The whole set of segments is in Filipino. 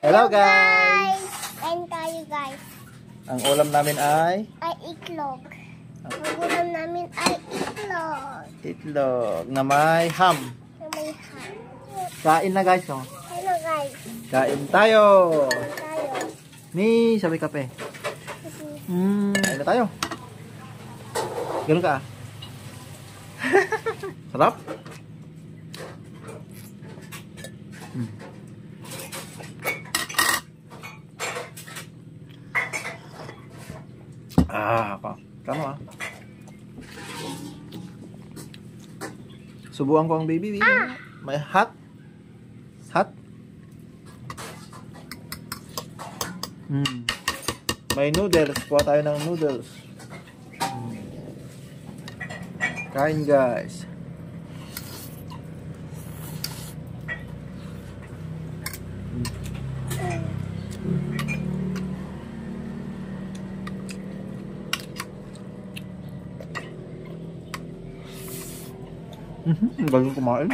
Hello guys! Kain tayo guys. Ang ulam namin ay Itlog. Ang ulam namin ay itlog. itlog na may ham. Na may ham. Kain na guys, oh. Hello guys. Kain tayo. Kain tayo. Ni, sabay kape. Kain na tayo. Ganun ka ah. Sarap. Kamo ah. Subukan ko ang baby. May hot. Hot. May noodles. Kuha tayo ng noodles. Kain guys. Galing kumain.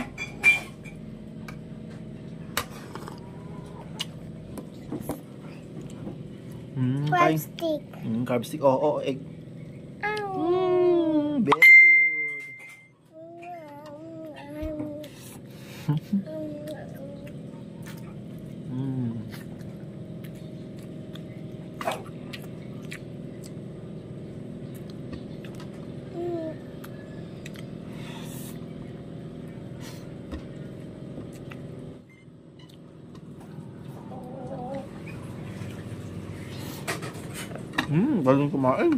Crab stick. Crab stick. Oh, egg. Very good. Galing kumain.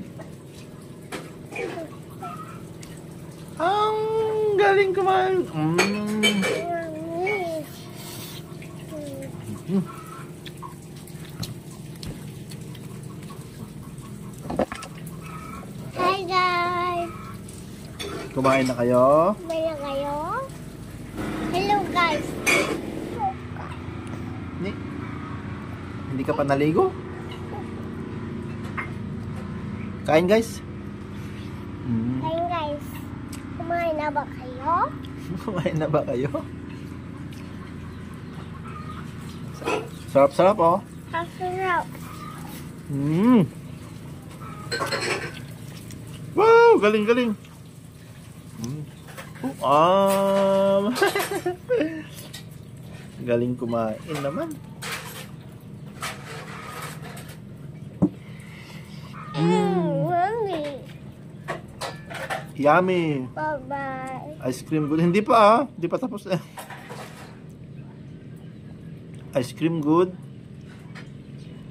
Ang galing kumain. Hi guys. Kumain na kayo? Kumain na kayo? Hello guys. Hindi ka pa naligo? Kain guys. Kain guys. Kumain na ba kayo? Kumain na ba kayo? Sarap-sarap oh. Sarap. Wow, galing-galing. Galing kumain naman. Mommy. Yummy. Bye-bye. Ice cream good. Hindi pa ah. Hindi pa tapos eh. Ice cream good.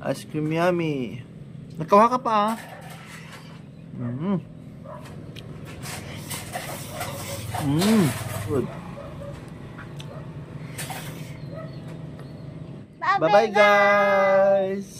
Ice cream yummy. Nagkawa ka pa ah. Good. Bye-bye guys.